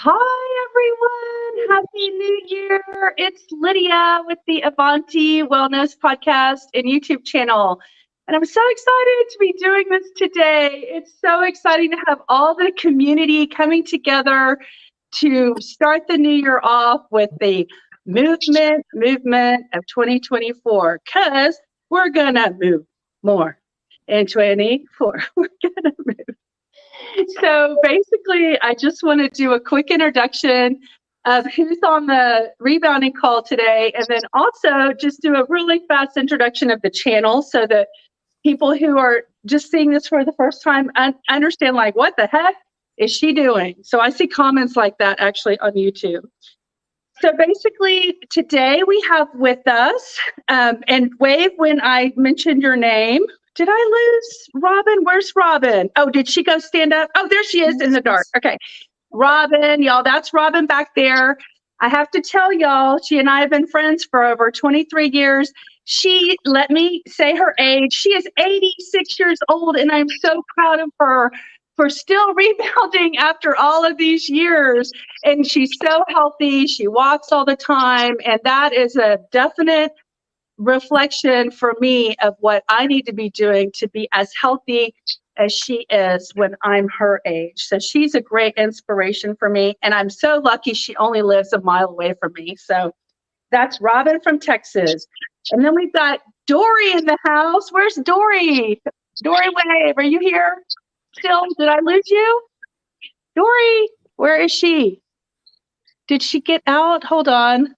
Hi, everyone. Happy New Year. It's Lydia with the Avanti Wellness Podcast and YouTube channel. And I'm so excited to be doing this today. It's so exciting to have all the community coming together to start the new year off with the movement of 2024, because we're going to move more in 24. We're going to move. So basically, I just want to do a quick introduction of who's on the rebounding call today, and then also just do a really fast introduction of the channel so that people who are just seeing this for the first time understand, like, what the heck is she doing? So I see comments like that actually on YouTube. So basically, today we have with us, and wave when I mentioned your name. Did I lose Robin? Where's Robin? Oh, did she go stand up? Oh, there she is in the dark. Okay. Robin, y'all, that's Robin back there. I have to tell y'all, she and I have been friends for over 23 years. She let me say her age. She is 86 years old, and I'm so proud of her for still rebounding after all of these years. And she's so healthy. She walks all the time, and that is a definite reflection for me of what I need to be doing to be as healthy as she is when I'm her age. So she's a great inspiration for me. And I'm so lucky she only lives a mile away from me. So that's Robin from Texas. And then we've got Dory in the house. Where's Dory? Dory Wave, are you here still? Did I lose you? Dory, where is she? Did she get out? Hold on.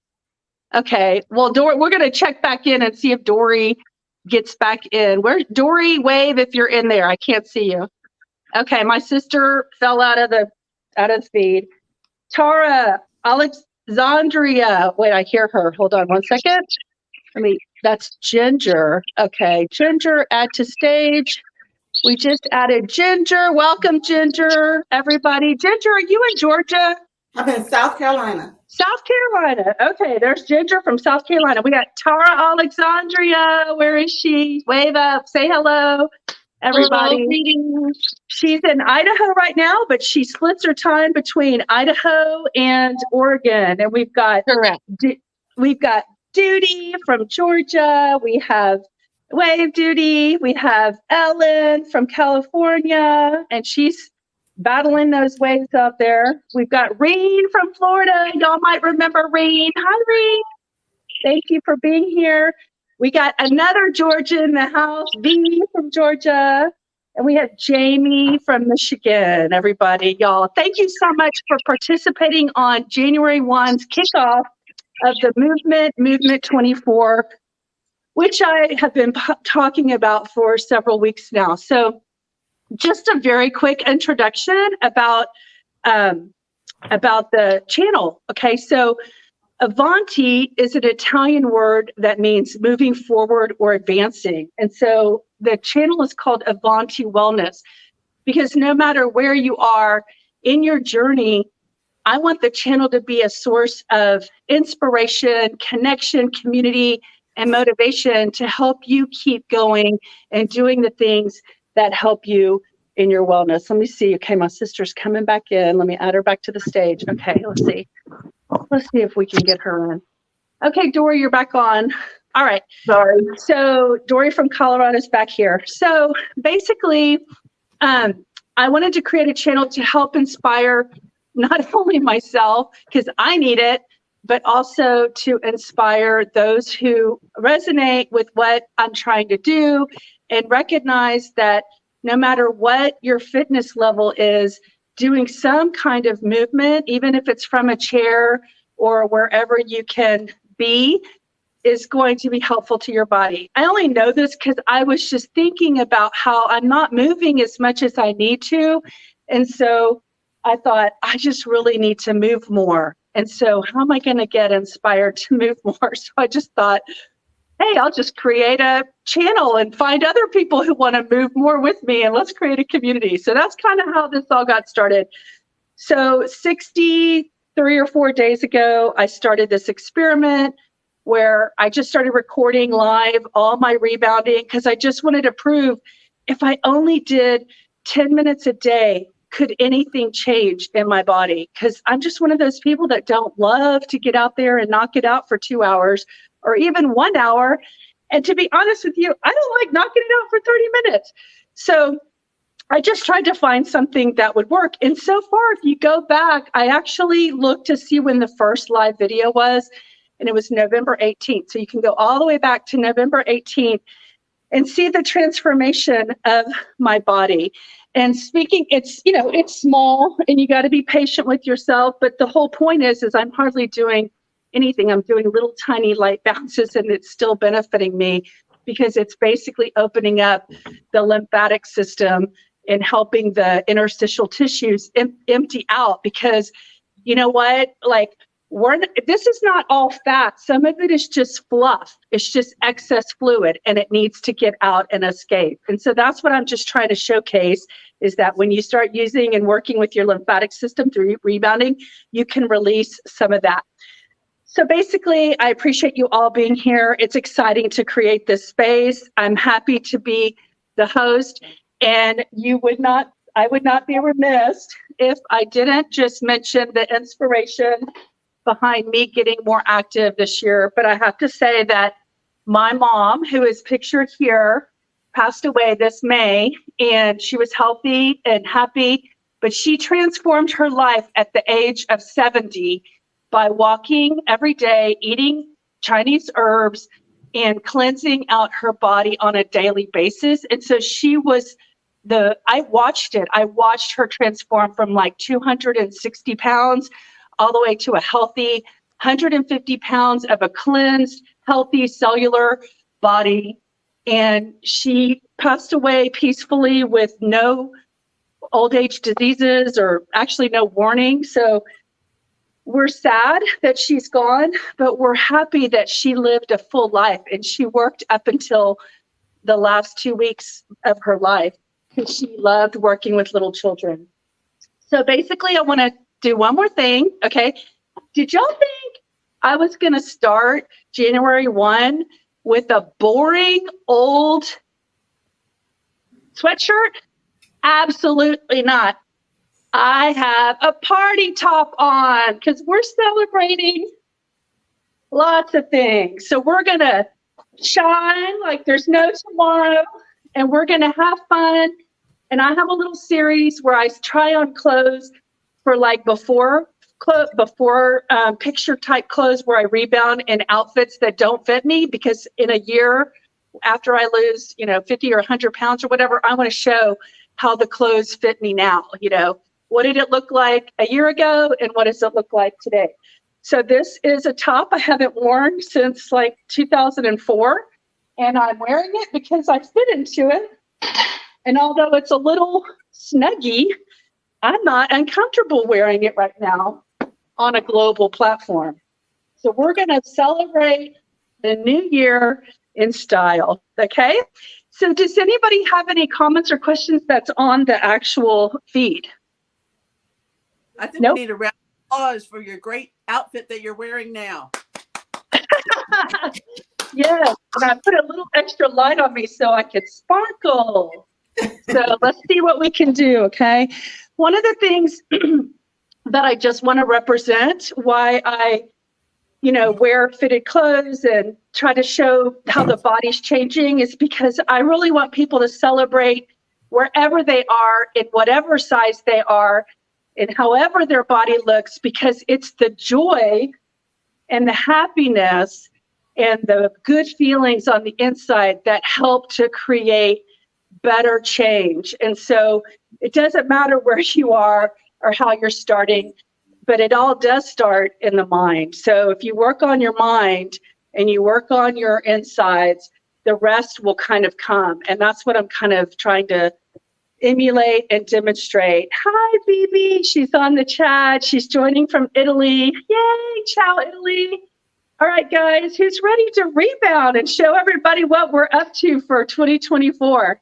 Okay, well, Dory, we're going to check back in and see if Dory gets back in. Where's Dory? Wave if you're in there. I can't see you. Okay, my sister fell out of the feed. Tara, Alexandria. Wait, I hear her. Hold on one second. That's Ginger. Okay, Ginger, add to stage. We just added Ginger. Welcome, Ginger, everybody. Ginger, are you in Georgia? I'm in South Carolina. South Carolina. Okay, there's Ginger from South Carolina. We got Tara Alexandria. Where is she? Wave up. Say hello, everybody. Hello. She's in Idaho right now, but she splits her time between Idaho and Oregon. And we've got Duty from Georgia. We have Wave Duty. We have Ellen from California, and she's battling those waves out there. We've got Reen from Florida. Y'all might remember Reen. Hi, Reen. Thank you for being here. We got another Georgia in the house, V from Georgia. And we have Jamie from Michigan, everybody. Y'all, thank you so much for participating on January 1's kickoff of the Movement 24, which I have been talking about for several weeks now. So just a very quick introduction about the channel. Okay, so Avanti is an Italian word that means moving forward or advancing. And so the channel is called Avanti Wellness because no matter where you are in your journey, I want the channel to be a source of inspiration, connection, community, and motivation to help you keep going and doing the things that help you in your wellness. Let me see. Okay, my sister's coming back in. Let me add her back to the stage. Okay, let's see. Let's see if we can get her in. Okay, Dory, you're back on. All right. Sorry. So Dory from Colorado is back here. So basically, I wanted to create a channel to help inspire not only myself, because I need it, but also to inspire those who resonate with what I'm trying to do and recognize that no matter what your fitness level is, doing some kind of movement, even if it's from a chair or wherever you can be, is going to be helpful to your body. I only know this because I was just thinking about how I'm not moving as much as I need to. And so I thought, I just really need to move more. And so how am I going to get inspired to move more? So I just thought, hey, I'll just create a channel and find other people who want to move more with me, and let's create a community. So that's kind of how this all got started. So 63 or 4 days ago, I started this experiment where I just started recording live all my rebounding because I just wanted to prove if I only did 10 minutes a day could anything change in my body? Because I'm just one of those people that don't love to get out there and knock it out for 2 hours or even 1 hour. And to be honest with you, I don't like knocking it out for 30 minutes. So I just tried to find something that would work. And so far, if you go back, I actually looked to see when the first live video was, and it was November 18th. So you can go all the way back to November 18th and see the transformation of my body. And speaking, it's, you know, it's small and you got to be patient with yourself. But the whole point is I'm hardly doing anything. I'm doing little tiny light bounces and it's still benefiting me because it's basically opening up the lymphatic system and helping the interstitial tissues empty out. Because you know what, like, this is not all fat. Some of it is just fluff. It's just excess fluid and it needs to get out and escape. And so that's what I'm just trying to showcase, is that when you start using and working with your lymphatic system through rebounding, you can release some of that. So basically, I appreciate you all being here. It's exciting to create this space. I'm happy to be the host, and I would not be remiss if I didn't just mention the inspiration behind me getting more active this year. But I have to say that my mom, who is pictured here, passed away this May, and she was healthy and happy, but she transformed her life at the age of 70 by walking every day, eating Chinese herbs, and cleansing out her body on a daily basis. And so she was I watched her transform from like 260 pounds all the way to a healthy 150 pounds of a cleansed, healthy cellular body. And she passed away peacefully with no old age diseases, or actually no warning. So we're sad that she's gone, but we're happy that she lived a full life, and she worked up until the last 2 weeks of her life because she loved working with little children. So basically, I want to do one more thing. Okay. Did y'all think I was going to start January 1 with a boring old sweatshirt? Absolutely not. I have a party top on because we're celebrating lots of things. So we're going to shine like there's no tomorrow, and we're going to have fun. And I have a little series where I try on clothes for like before picture type clothes, where I rebound in outfits that don't fit me, because in a year after I lose, 50 or 100 pounds or whatever, I want to show how the clothes fit me now. What did it look like a year ago and what does it look like today? So this is a top I haven't worn since like 2004, and I'm wearing it because I fit into it. And although it's a little snuggy, I'm not uncomfortable wearing it right now on a global platform. So we're going to celebrate the new year in style. Okay. So does anybody have any comments or questions that's on the actual feed? I think we need a round of applause for your great outfit that you're wearing now. Yes, and I put a little extra light on me so I could sparkle. So let's see what we can do, okay? One of the things that I just want to represent why I, wear fitted clothes and try to show how the body's changing is because I really want people to celebrate wherever they are, in whatever size they are, and however their body looks, because it's the joy and the happiness and the good feelings on the inside that help to create better change. And so it doesn't matter where you are or how you're starting, but it all does start in the mind. So if you work on your mind and you work on your insides, the rest will kind of come. And that's what I'm kind of trying to emulate and demonstrate. Hi, Bibi. She's on the chat. She's joining from Italy. Yay, ciao, Italy. All right, guys, who's ready to rebound and show everybody what we're up to for 2024?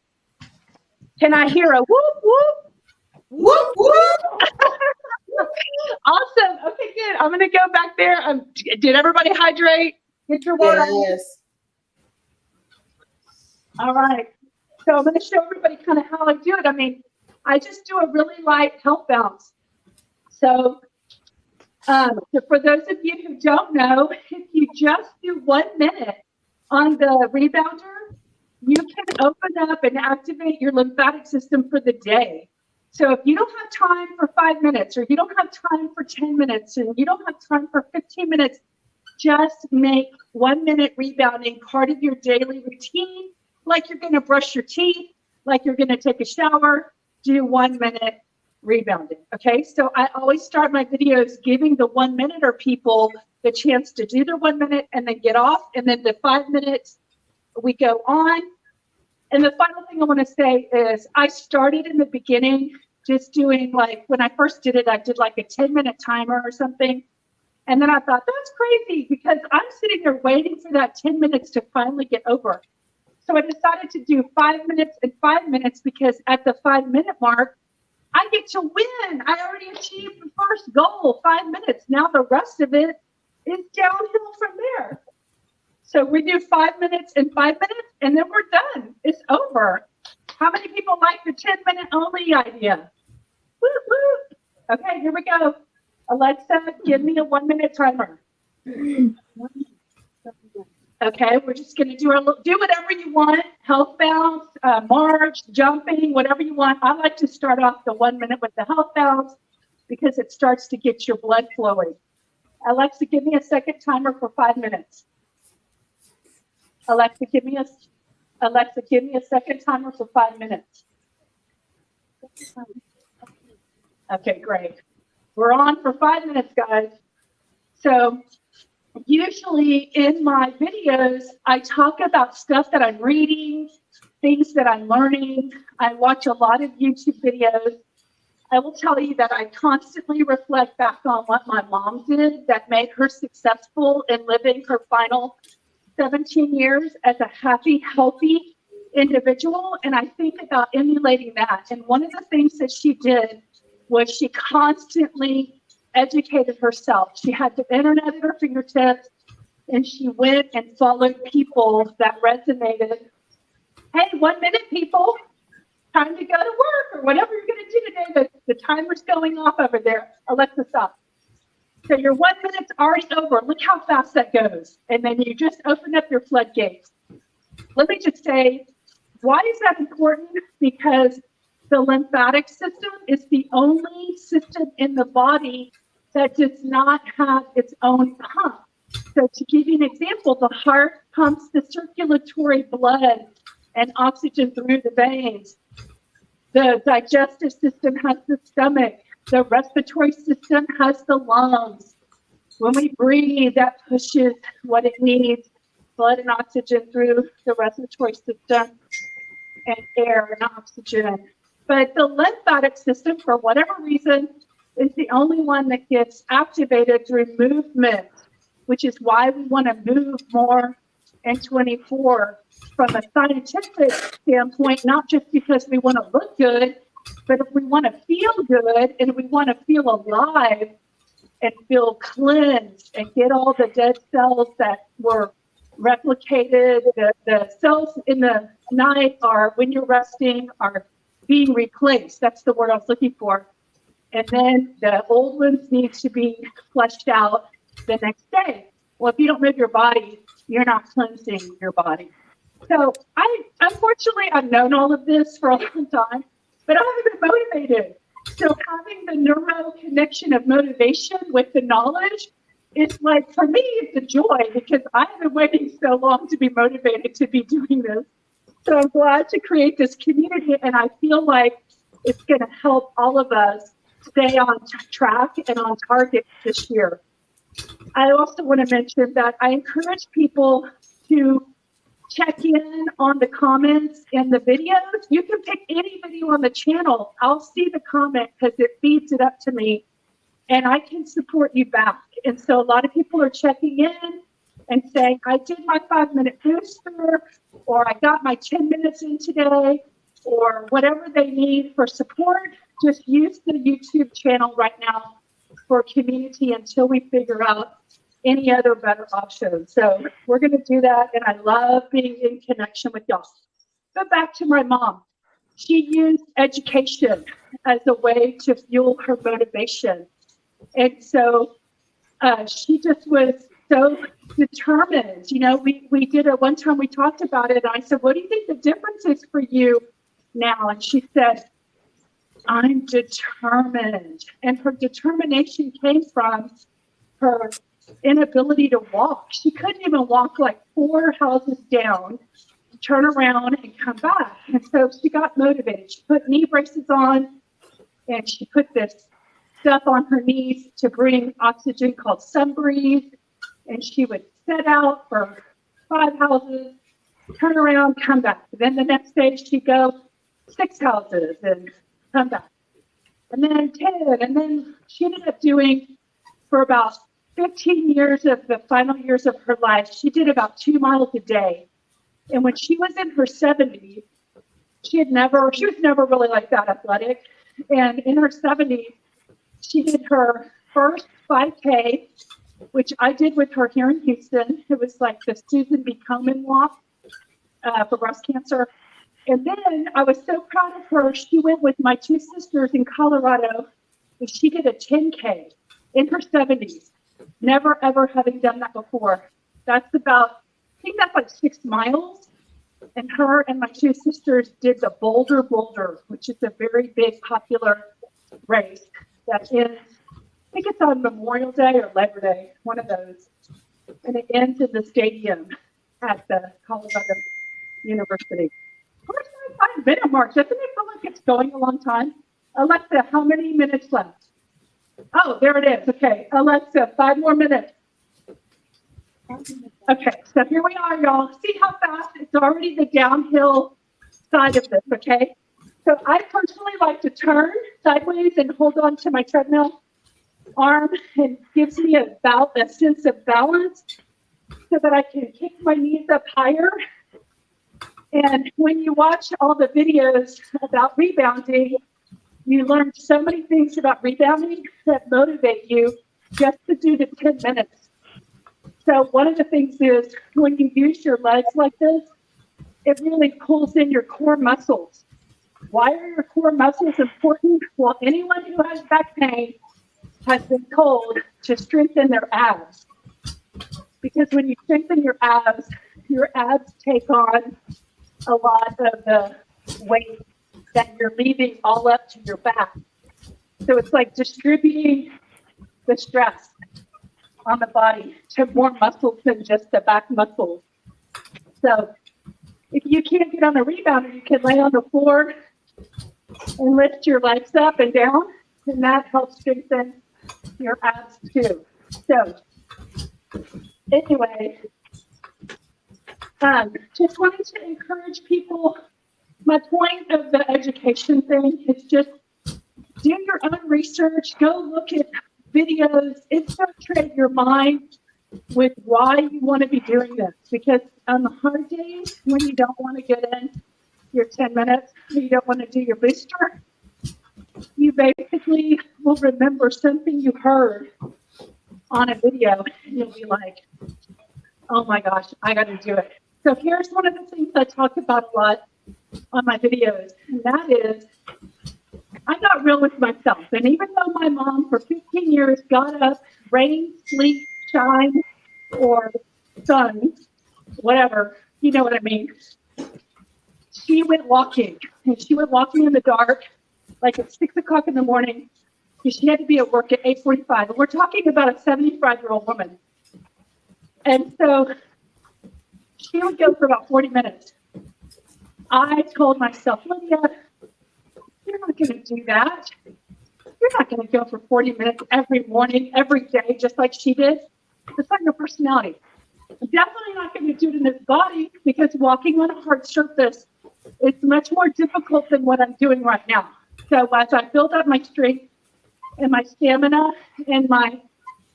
Can I hear a whoop, whoop? Whoop, whoop. Awesome. Okay, good. I'm going to go back there. Did everybody hydrate? Get your water. Yes. All right. So I'm going to show everybody kind of how I do it. I mean, I just do a really light health bounce. So for those of you who don't know, if you just do 1 minute on the rebounder, you can open up and activate your lymphatic system for the day. So if you don't have time for 5 minutes, or you don't have time for 10 minutes, and you don't have time for 15 minutes, just make 1 minute rebounding part of your daily routine, like you're going to brush your teeth, like you're going to take a shower. Do 1 minute rebounding. Okay, so I always start my videos giving the 1 minute people the chance to do their 1 minute and then get off, and then the 5 minutes we go on. And the final thing I want to say is I started in the beginning just doing, like, when I first did it, I did like a 10-minute timer or something. And then I thought, that's crazy, because I'm sitting there waiting for that 10 minutes to finally get over. So I decided to do 5 minutes and 5 minutes, because at the 5 minute mark, I get to win. I already achieved the first goal, 5 minutes. Now the rest of it is downhill from there. So we do 5 minutes and 5 minutes, and then we're done. It's over. How many people like the 10-minute only idea? Woo, woo. Okay, here we go. Alexa, give me a 1 minute timer. Okay, we're just going to do whatever you want. Health bounce, march, jumping, whatever you want. I like to start off the 1 minute with the health bounce, because it starts to get your blood flowing. Alexa, give me a second timer for 5 minutes. Alexa, give me a second timer for 5 minutes. Okay, great. We're on for 5 minutes, guys. So usually in my videos, I talk about stuff that I'm reading, things that I'm learning. I watch a lot of YouTube videos. I will tell you that I constantly reflect back on what my mom did that made her successful in living her final 17 years as a happy, healthy individual. And I think about emulating that. And one of the things that she did was she constantly educated herself. She had the internet at her fingertips, and she went and followed people that resonated. Hey, 1 minute, people, time to go to work, or whatever you're going to do today. The timer's going off over there. Alexa, stop. So your 1 minute's already over. Look how fast that goes. And then you just open up your floodgates. Let me just say, why is that important? Because the lymphatic system is the only system in the body that does not have its own pump. So to give you an example, the heart pumps the circulatory blood and oxygen through the veins. The digestive system has the stomach. The respiratory system has the lungs. When we breathe, that pushes what it needs, blood and oxygen through the respiratory system, and air and oxygen. But the lymphatic system, for whatever reason, is the only one that gets activated through movement, which is why we want to move more in 24 from a scientific standpoint, not just because we want to look good, but if we want to feel good and we want to feel alive and feel cleansed and get all the dead cells that were replicated, the cells in the night are, when you're resting, are being replaced. That's the word I was looking for. And then the old ones need to be flushed out the next day. Well, if you don't move your body, you're not cleansing your body. So unfortunately, I've known all of this for a long time, but I haven't been motivated. So having the neuro connection of motivation with the knowledge, it's like, for me, it's a joy, because I have been waiting so long to be motivated to be doing this. So I'm glad to create this community, and I feel like it's going to help all of us stay on track and on target this year. I also want to mention that I encourage people to check in on the comments in the videos. You can pick any video on the channel. I'll see the comment because it feeds it up to me, and I can support you back. And so a lot of people are checking in and saying, I did my 5 minute booster, or I got my 10 minutes in today, or whatever they need for support. Just use the YouTube channel right now for community until we figure out any other better options. So we're going to do that, and I love being in connection with y'all. Go back to my mom. she used education as a way to fuel her motivation. And so she just was so determined. You know, we did it one time, we talked about it. And I said, what do you think the difference is for you now? And she said, I'm determined. And her determination came from her inability to walk. She couldn't even walk like 4 houses down, turn around and come back. And so she got motivated. She put knee braces on and she put this stuff on her knees to bring oxygen called sun breathe. And she would set out for 5 houses, turn around, come back. Then the next day she'd go 6 houses and come back. And then 10. And then she ended up doing, for about 15 years of the final years of her life, she did about 2 miles a day. And when she was in her 70s, she was never really like that athletic. And in her 70s, she did her first 5K, which I did with her here in Houston. It was like the Susan B. Komen walk for breast cancer. And then I was so proud of her. She went with my 2 sisters in Colorado, and she did a 10K in her 70s, never ever having done that before. That's about, I think that's like 6 miles. And her and my 2 sisters did the Boulder, which is a very big, popular race that ends, I think it's on Memorial Day or Labor Day, one of those. And it ends in the stadium at the Colorado University. Where's my 5-minute mark? Doesn't it feel like it's going a long time? Alexa, how many minutes left? Oh, there it is. Okay, Alexa, 5 more minutes. Okay, so here we are, y'all. See how fast it's already the downhill side of this, okay? So I personally like to turn sideways and hold on to my treadmill arm, and gives me a sense of balance so that I can kick my knees up higher. And when you watch all the videos about rebounding, you learn so many things about rebounding that motivate you just to do the 10 minutes. So one of the things is when you use your legs like this, it really pulls in your core muscles. Why are your core muscles important? Well, anyone who has back pain has been told to strengthen their abs. Because when you strengthen your abs take on a lot of the weight that you're leaving all up to your back. So it's like distributing the stress on the body to more muscles than just the back muscles. So if you can't get on a rebounder, you can lay on the floor and lift your legs up and down, and that helps strengthen your abs too. So anyway, just wanted to encourage people. My point of the education thing is just do your own research, go look at videos, infiltrate your mind with why you want to be doing this. Because on the hard days, when you don't want to get in your 10 minutes, you don't want to do your booster, you basically will remember something you heard on a video, and you'll be like, oh my gosh, I got to do it. So here's one of the things I talk about a lot on my videos, and that is I got real with myself. And even though my mom for 15 years got up, rain, sleet, shine, or sun, whatever, you know what I mean, she went walking. And she went walking in the dark, like at 6 o'clock in the morning, because she had to be at work at 8:45. And we're talking about a 75-year-old woman. And so she would go for about 40 minutes. I told myself, Lydia, you're not going to do that. You're not going to go for 40 minutes every morning, every day, just like she did. It's not your personality. I'm definitely not going to do it in this body, because walking on a hard surface is much more difficult than what I'm doing right now. So as I build up my strength and my stamina and my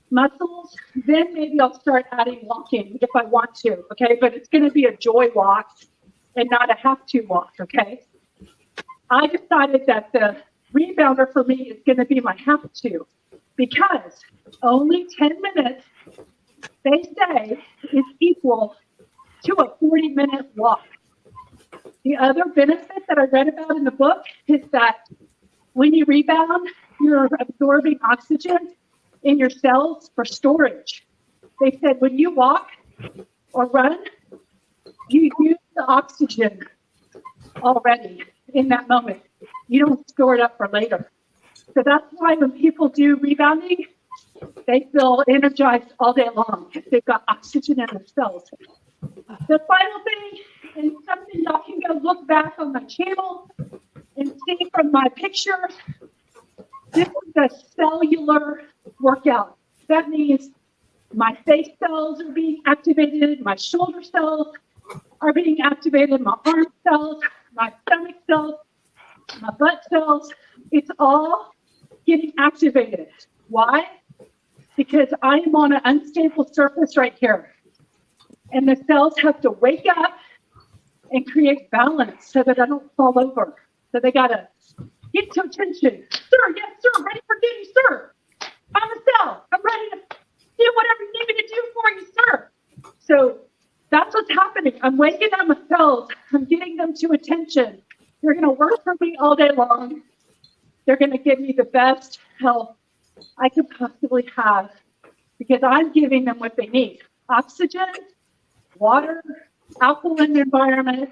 muscles, then maybe I'll start adding walking if I want to, okay? But it's going to be a joy walk and not a have-to walk, okay? I decided that the rebounder for me is going to be my have-to, because only 10 minutes, they say, is equal to a 40-minute walk. The other benefit that I read about in the book is that when you rebound, you're absorbing oxygen in your cells for storage. They said when you walk or run, you use the oxygen already in that moment. You don't store it up for later. So that's why when people do rebounding, they feel energized all day long because they've got oxygen in their cells. The final thing, and something y'all can go look back on my channel and see from my picture, this is a cellular workout. That means my face cells are being activated, my shoulder cells are being activated, my arm cells, my stomach cells, my butt cells. It's all getting activated. Why? Because I am on an unstable surface right here. And the cells have to wake up and create balance so that I don't fall over. So they gotta get to attention. Sir, yes, sir, ready for duty, sir. I'm a cell. I'm ready to do whatever you need me to do for you, sir. So that's what's happening. I'm waking up my cells. I'm getting them to attention. They're gonna work for me all day long. They're gonna give me the best health I could possibly have because I'm giving them what they need. Oxygen, water, alkaline environment,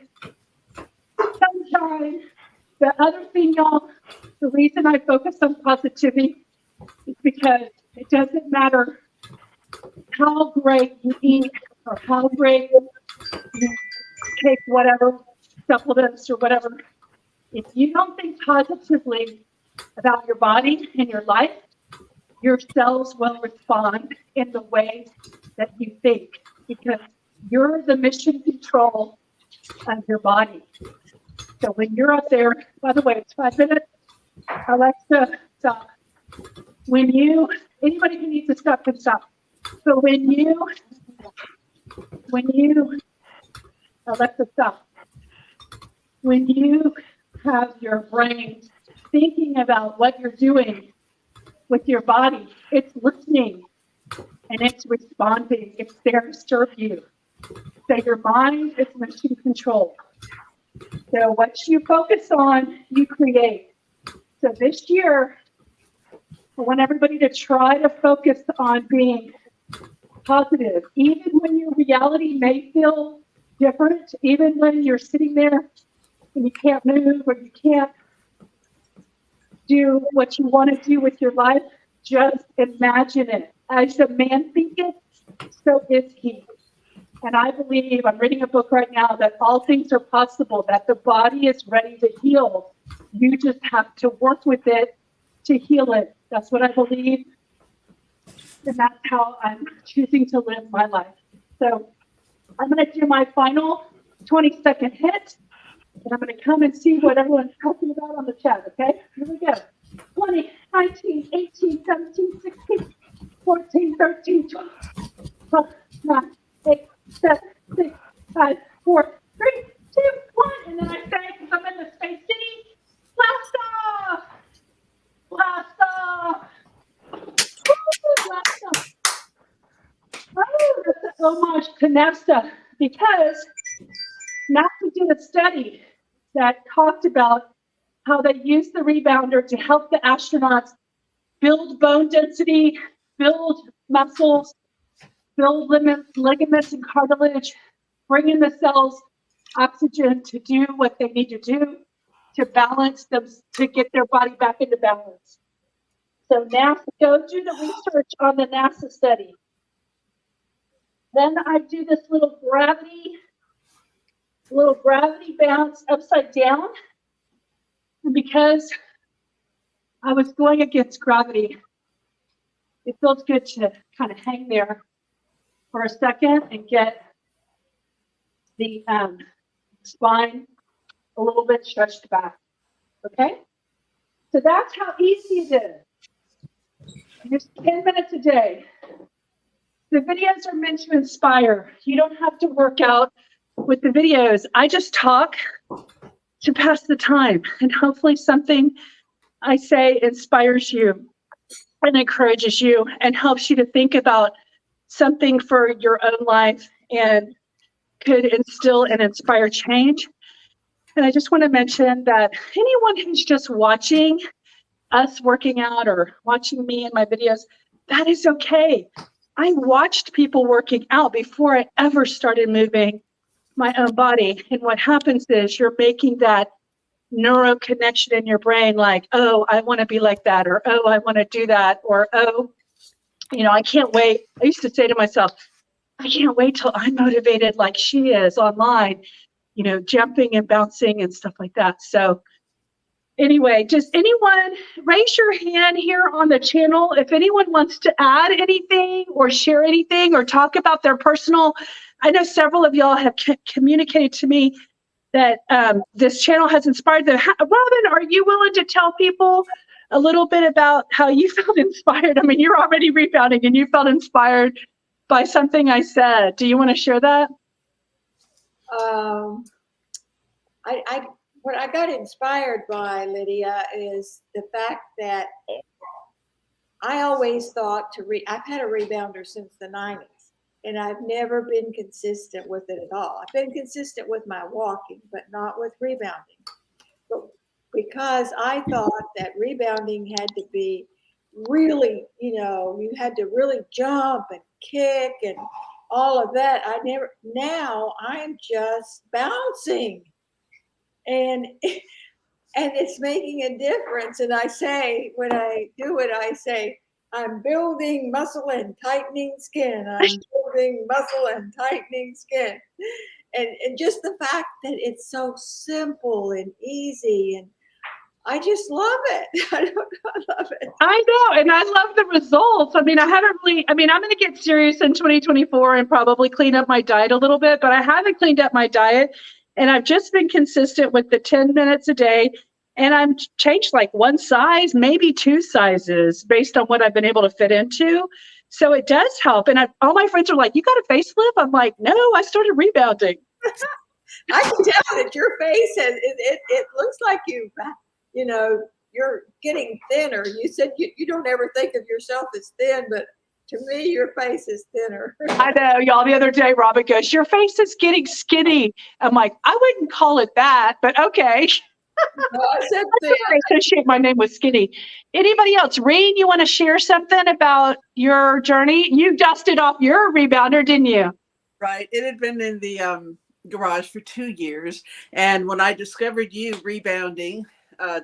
sunshine. The other thing, y'all, the reason I focus on positivity is because it doesn't matter how great you eat or how great you take whatever supplements or whatever. If you don't think positively about your body and your life, your cells will respond in the way that you think because you're the mission control of your body. So when you're up there, by the way, it's 5 minutes. Alexa, stop. Anybody who needs to stop can stop. So when you, Alexa, stop. When you have your brain thinking about what you're doing with your body, it's listening and it's responding. It's there to serve you. So your mind is mission control. So what you focus on, you create. So this year, I want everybody to try to focus on being positive, even when your reality may feel different, even when you're sitting there and you can't move or you can't do what you want to do with your life, just imagine it. As a man thinketh, so is he. And I believe, I'm reading a book right now, that all things are possible, that the body is ready to heal. You just have to work with it to heal it. That's what I believe. And that's how I'm choosing to live my life. So I'm going to do my final 20-second hit. And I'm going to come and see what everyone's talking about on the chat, okay? Here we go. 20, 19, 18, 17, 16, 14, 13, 12, 9, 8, 7, 6, 5, 4, 3, 2, 1. And then I say, because I'm in the Space City, blast off! Blast off! Woo, blast off! Oh, that's an homage to NASA, because NASA did a study that talked about how they use the rebounder to help the astronauts build bone density, build muscles, build ligaments and cartilage, bring in the cells oxygen to do what they need to do to balance them, to get their body back into balance. So NASA, go do the research on the NASA study. Then I do this little gravity bounce upside down. And because I was going against gravity, it feels good to kind of hang there for a second and get the spine a little bit stretched back. Okay? So that's how easy it is. Just 10 minutes a day. The videos are meant to inspire. You don't have to work out with the videos. I just talk to pass the time, and hopefully something I say inspires you and encourages you and helps you to think about something for your own life and could instill and inspire change. And I just want to mention that anyone who's just watching us working out or watching me in my videos, that is okay. I watched people working out before I ever started moving my own body. And what happens is you're making that neuro connection in your brain, like, oh, I want to be like that, or oh, I want to do that, or oh, I can't wait. I used to say to myself, I can't wait till I'm motivated like she is online, jumping and bouncing and stuff like that. So anyway, does anyone raise your hand here on the channel if anyone wants to add anything or share anything or talk about their personal? I know several of y'all have communicated to me that this channel has inspired them. Robin, are you willing to tell people a little bit about how you felt inspired? I mean, you're already rebounding and you felt inspired by something I said. Do you want to share that? What I got inspired by, Lydia, is the fact that I always thought I've had a rebounder since the 90s, and I've never been consistent with it at all. I've been consistent with my walking, but not with rebounding. But because I thought that rebounding had to be really, you had to really jump and kick and all of that. Now I'm just bouncing. And it's making a difference. And I say, when I do it, I say, I'm building muscle and tightening skin. I'm building muscle and tightening skin. And just the fact that it's so simple and easy, and I just love it. I love it. I know, and I love the results. I mean, I'm going to get serious in 2024 and probably clean up my diet a little bit, but I haven't cleaned up my diet. And I've just been consistent with the 10 minutes a day. And I've changed like one size, maybe two sizes based on what I've been able to fit into. So it does help. And all my friends are like, you got a facelift? I'm like, no, I started rebounding. I can tell that your face it looks like you're getting thinner. You said you don't ever think of yourself as thin, but to me, your face is thinner. I know, y'all. The other day, Robin goes, your face is getting skinny. I'm like, I wouldn't call it that, but okay. No, I said thin. I associate my name with skinny. Anybody else? Reen, you want to share something about your journey? You dusted off your rebounder, didn't you? Right. It had been in the garage for 2 years. And when I discovered you rebounding,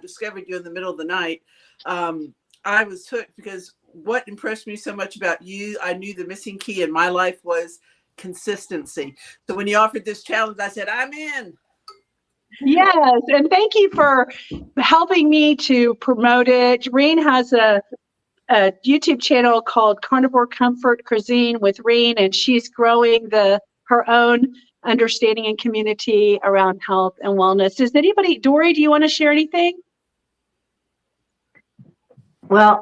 discovered you in the middle of the night, I was hooked because what impressed me so much about you, I knew the missing key in my life was consistency. So when you offered this challenge, I said, I'm in. Yes, and thank you for helping me to promote it. Reen has a YouTube channel called Carnivore Comfort Cuisine with Reen, and she's growing her own understanding and community around health and wellness. Does anybody, Dory, do you want to share anything? Well,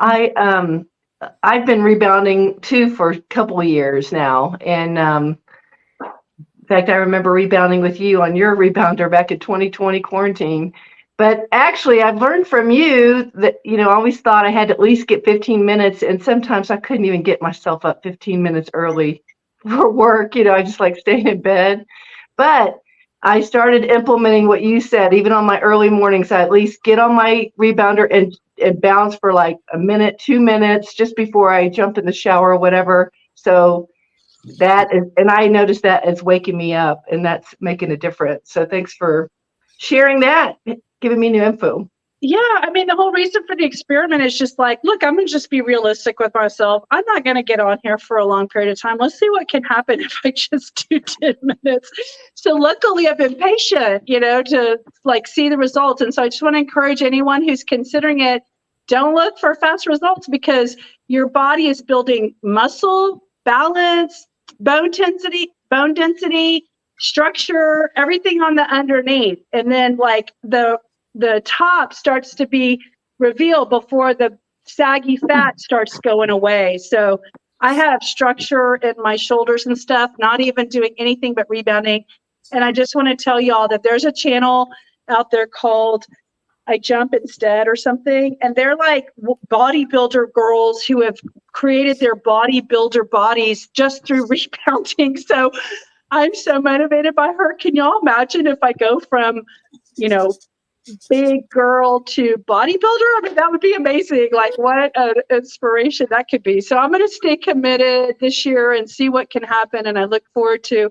I've been rebounding too for a couple of years now, and in fact, I remember rebounding with you on your rebounder back in 2020 quarantine. But actually, I've learned from you that, I always thought I had to at least get 15 minutes, and sometimes I couldn't even get myself up 15 minutes early for work. I just like staying in bed. But I started implementing what you said. Even on my early mornings, I at least get on my rebounder and bounce for like a minute, 2 minutes just before I jump in the shower or whatever. So that is, and I noticed that as waking me up, and that's making a difference. So thanks for sharing that, giving me new info. Yeah, I mean, the whole reason for the experiment is just like, look, I'm going to just be realistic with myself. I'm not going to get on here for a long period of time. Let's see what can happen if I just do 10 minutes. So luckily, I've been patient, to like see the results. And so I just want to encourage anyone who's considering it, don't look for fast results, because your body is building muscle, balance, bone density, structure, everything on the underneath. And then like the top starts to be revealed before the saggy fat starts going away. So I have structure in my shoulders and stuff, not even doing anything but rebounding. And I just want to tell y'all that there's a channel out there called I Jump Instead or something. And they're like bodybuilder girls who have created their bodybuilder bodies just through rebounding. So I'm so motivated by her. Can y'all imagine if I go from big girl to bodybuilder. I mean, that would be amazing. Like, what an inspiration that could be. So I'm going to stay committed this year and see what can happen. And I look forward to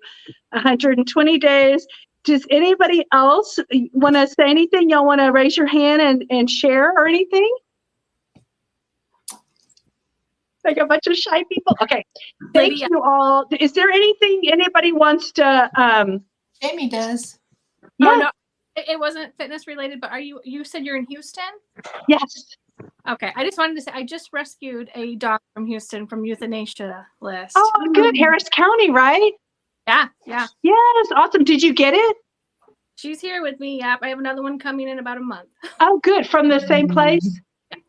120 days. Does anybody else want to say anything? Y'all want to raise your hand and share or anything? Like a bunch of shy people. Okay. Thank Lydia. you all. Is there anything anybody wants to, Jamie does. yeah, Oh, no, it wasn't fitness related, but you said you're in Houston? yes. Okay. I just wanted to say, I just rescued a dog from Houston from euthanasia list. Oh, good. Harris County, right? Yeah. Yeah. Yes. Awesome. Did you get it? She's here with me. Yep. I have another one coming in about a month. Oh, good. From the same place? Yes.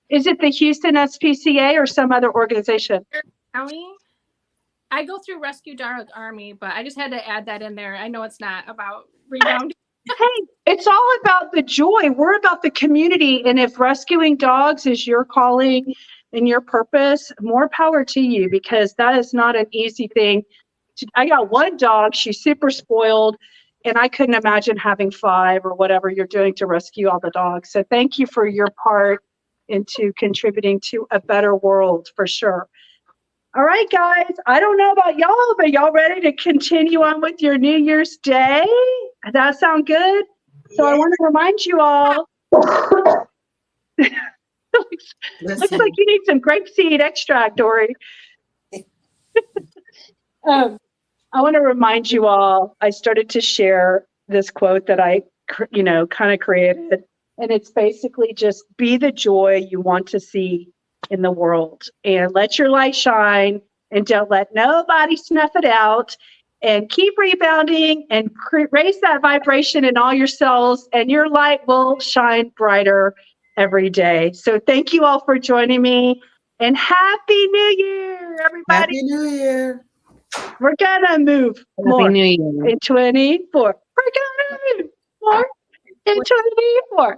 Is it the Houston SPCA or some other organization? County. I go through Rescue Dog Army, but I just had to add that in there. I know it's not about rebounding. Hey, it's all about the joy. We're about the community. And if rescuing dogs is your calling and your purpose, more power to you, because that is not an easy thing. I got one dog. She's super spoiled. And I couldn't imagine having 5 or whatever you're doing to rescue all the dogs. So thank you for your part into contributing to a better world for sure. All right, guys. I don't know about y'all, but y'all ready to continue on with your New Year's Day? Does that sound good? So I want to remind you all. Looks like you need some grapeseed extract, Dory. I want to remind you all, I started to share this quote that I, kind of created. And it's basically just be the joy you want to see in the world and let your light shine and don't let nobody snuff it out, and keep rebounding and raise that vibration in all your cells, and your light will shine brighter every day. So thank you all for joining me, and Happy New Year, everybody. Happy New Year. We're gonna move more Happy New Year. in 24. We're gonna move more in 24.